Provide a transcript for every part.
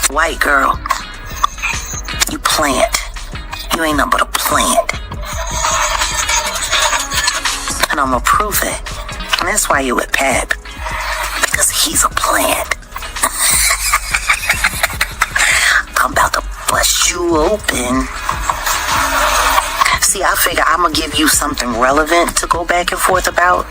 White girl, you plant. You ain't nothing but a plant. And I'ma prove it. And that's why you with Pep. Because he's a plant. I'm about to bust you open. See, I figure I'm gonna give you something relevant to go back and forth about,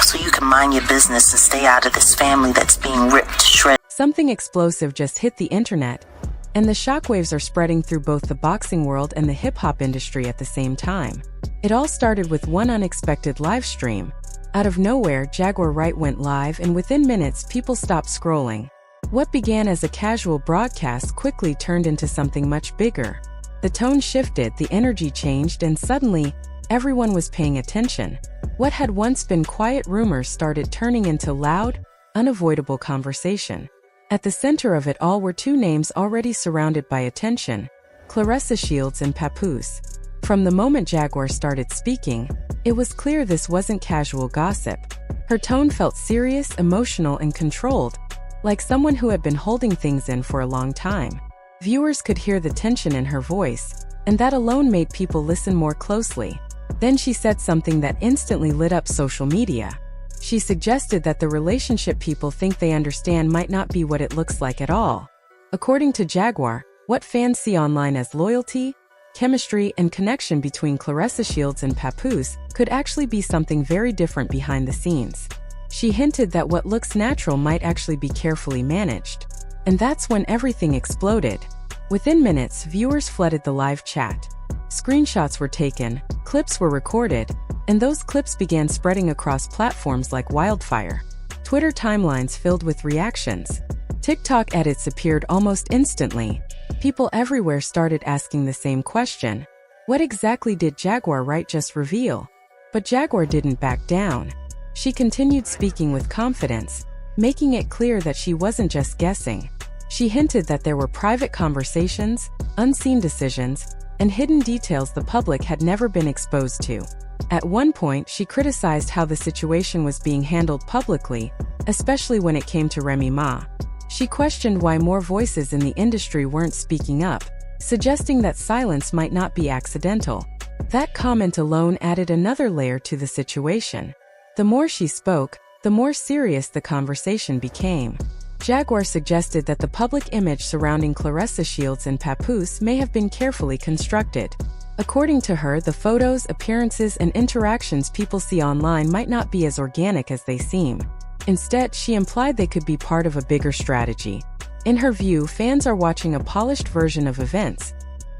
so you can mind your business and stay out of this family that's being ripped to shreds. Something explosive just hit the internet, and the shockwaves are spreading through both the boxing world and the hip-hop industry at the same time. It all started with one unexpected live stream. Out of nowhere, Jaguar Wright went live, and within minutes, people stopped scrolling. What began as a casual broadcast quickly turned into something much bigger. The tone shifted, the energy changed, and suddenly, everyone was paying attention. What had once been quiet rumors started turning into loud, unavoidable conversation. At the center of it all were two names already surrounded by attention: Claressa Shields and Papoose. From the moment Jaguar started speaking, it was clear this wasn't casual gossip. Her tone felt serious, emotional, and controlled, like someone who had been holding things in for a long time. Viewers could hear the tension in her voice, and that alone made people listen more closely. Then she said something that instantly lit up social media. She suggested that the relationship people think they understand might not be what it looks like at all. According to Jaguar, what fans see online as loyalty, chemistry, and connection between Claressa Shields and Papoose could actually be something very different behind the scenes. She hinted that what looks natural might actually be carefully managed. And that's when everything exploded. Within minutes, viewers flooded the live chat. Screenshots were taken, clips were recorded, and those clips began spreading across platforms like wildfire. Twitter timelines filled with reactions. TikTok edits appeared almost instantly. People everywhere started asking the same question: what exactly did Jaguar Wright just reveal? But Jaguar didn't back down. She continued speaking with confidence, making it clear that she wasn't just guessing. She hinted that there were private conversations, unseen decisions, and hidden details the public had never been exposed to. At one point, she criticized how the situation was being handled publicly, especially when it came to Remy Ma. She questioned why more voices in the industry weren't speaking up, suggesting that silence might not be accidental. That comment alone added another layer to the situation. The more she spoke, the more serious the conversation became. Jaguar suggested that the public image surrounding Claressa Shields and Papoose may have been carefully constructed. According to her, the photos, appearances, and interactions people see online might not be as organic as they seem. Instead, she implied they could be part of a bigger strategy. In her view, fans are watching a polished version of events,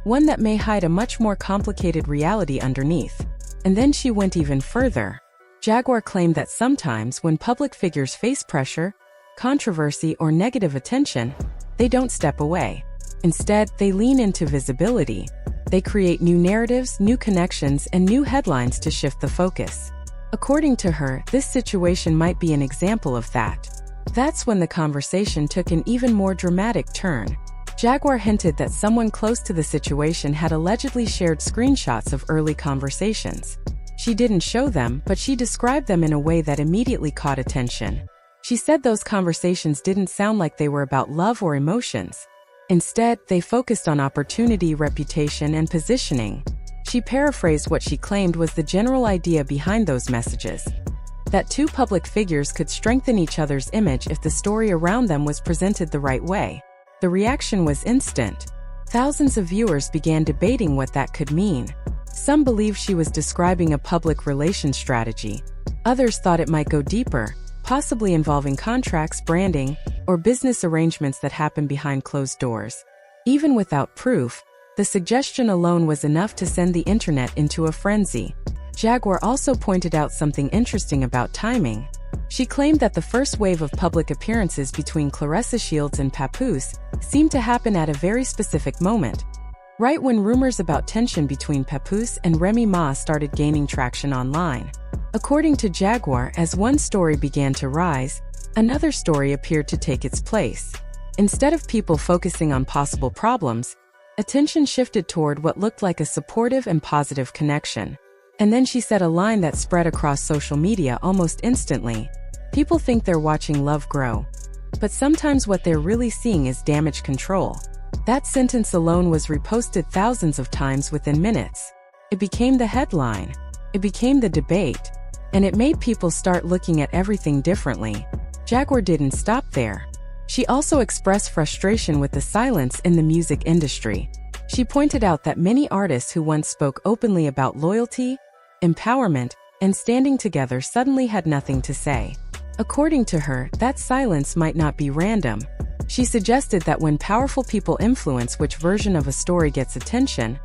one that may hide a much more complicated reality underneath. And then she went even further. Jaguar claimed that sometimes when public figures face pressure, controversy, or negative attention, they don't step away. Instead, they lean into visibility. They create new narratives, new connections, and new headlines to shift the focus. According to her, this situation might be an example of that. That's when the conversation took an even more dramatic turn. Jaguar hinted that someone close to the situation had allegedly shared screenshots of early conversations. She didn't show them, but she described them in a way that immediately caught attention. She said those conversations didn't sound like they were about love or emotions. Instead, they focused on opportunity, reputation, and positioning. She paraphrased what she claimed was the general idea behind those messages: that two public figures could strengthen each other's image if the story around them was presented the right way. The reaction was instant. Thousands of viewers began debating what that could mean. Some believed she was describing a public relations strategy. Others thought it might go deeper, possibly involving contracts, branding, or business arrangements that happen behind closed doors. Even without proof, the suggestion alone was enough to send the internet into a frenzy. Jaguar also pointed out something interesting about timing. She claimed that the first wave of public appearances between Claressa Shields and Papoose seemed to happen at a very specific moment, right when rumors about tension between Papoose and Remy Ma started gaining traction online. According to Jaguar, as one story began to rise, another story appeared to take its place. Instead of people focusing on possible problems, attention shifted toward what looked like a supportive and positive connection. And then she said a line that spread across social media almost instantly: "People think they're watching love grow, But sometimes what they're really seeing is damage control. That sentence alone was reposted thousands of times within minutes. It became the headline. It became the debate. And it made people start looking at everything differently. Jaguar didn't stop there. She also expressed frustration with the silence in the music industry. She pointed out that many artists who once spoke openly about loyalty, empowerment, and standing together suddenly had nothing to say. According to her, that silence might not be random. She suggested that when powerful people influence which version of a story gets attention,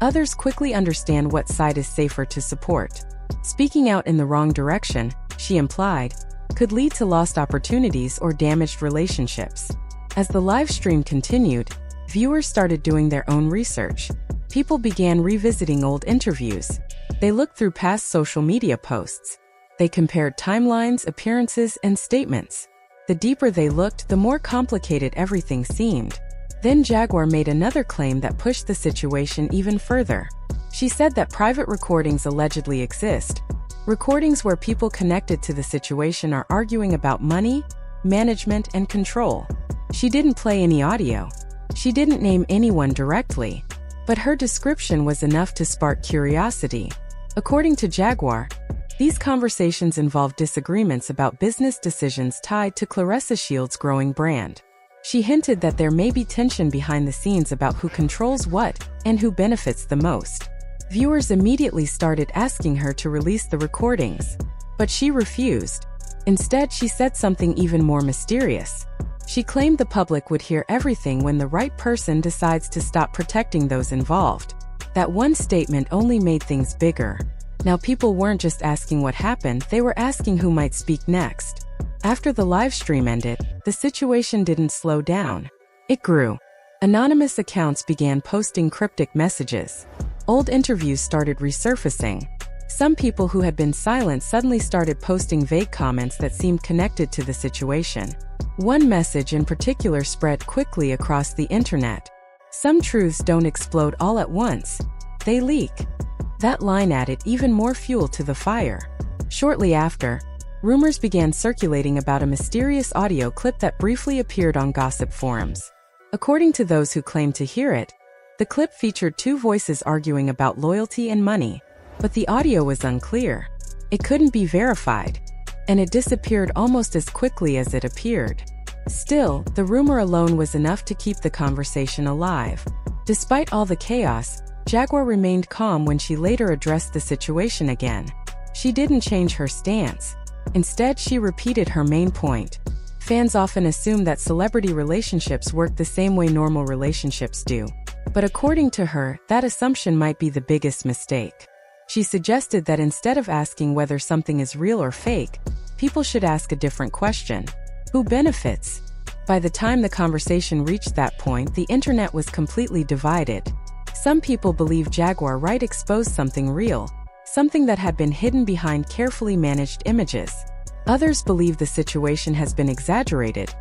others quickly understand what side is safer to support. Speaking out in the wrong direction, she implied, could lead to lost opportunities or damaged relationships. As the live stream continued, viewers started doing their own research. People began revisiting old interviews. They looked through past social media posts. They compared timelines, appearances, and statements. The deeper they looked, the more complicated everything seemed. Then Jaguar made another claim that pushed the situation even further. She said that private recordings allegedly exist. Recordings where people connected to the situation are arguing about money, management, and control. She didn't play any audio. She didn't name anyone directly. But her description was enough to spark curiosity. According to Jaguar, these conversations involved disagreements about business decisions tied to Claressa Shields' growing brand. She hinted that there may be tension behind the scenes about who controls what and who benefits the most. Viewers immediately started asking her to release the recordings, but she refused. Instead, she said something even more mysterious. She claimed the public would hear everything when the right person decides to stop protecting those involved. That one statement only made things bigger. Now people weren't just asking what happened, they were asking who might speak next. After the live stream ended, the situation didn't slow down. It grew. Anonymous accounts began posting cryptic messages. Old interviews started resurfacing. Some people who had been silent suddenly started posting vague comments that seemed connected to the situation. One message in particular spread quickly across the internet. Some truths don't explode all at once. They leak. That line added even more fuel to the fire. Shortly after, rumors began circulating about a mysterious audio clip that briefly appeared on gossip forums. According to those who claimed to hear it, the clip featured two voices arguing about loyalty and money, but the audio was unclear. It couldn't be verified, and it disappeared almost as quickly as it appeared. Still, the rumor alone was enough to keep the conversation alive. Despite all the chaos, Jaguar remained calm when she later addressed the situation again. She didn't change her stance. Instead, she repeated her main point. Fans often assume that celebrity relationships work the same way normal relationships do. But according to her, that assumption might be the biggest mistake. She suggested that instead of asking whether something is real or fake, people should ask a different question. Who benefits? By the time the conversation reached that point, the internet was completely divided. Some people believe Jaguar Wright exposed something real, something that had been hidden behind carefully managed images. Others believe the situation has been exaggerated,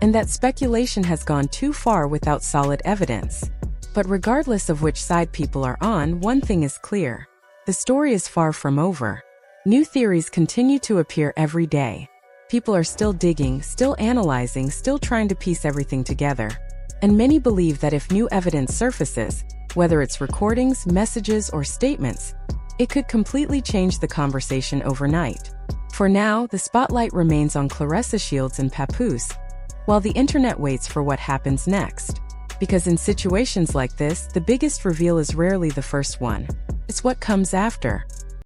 and that speculation has gone too far without solid evidence. But regardless of which side people are on, one thing is clear. The story is far from over. New theories continue to appear every day. People are still digging, still analyzing, still trying to piece everything together. And many believe that if new evidence surfaces, whether it's recordings, messages, or statements, it could completely change the conversation overnight. For now, the spotlight remains on Claressa Shields and Papoose, while the internet waits for what happens next. Because in situations like this, the biggest reveal is rarely the first one. It's what comes after.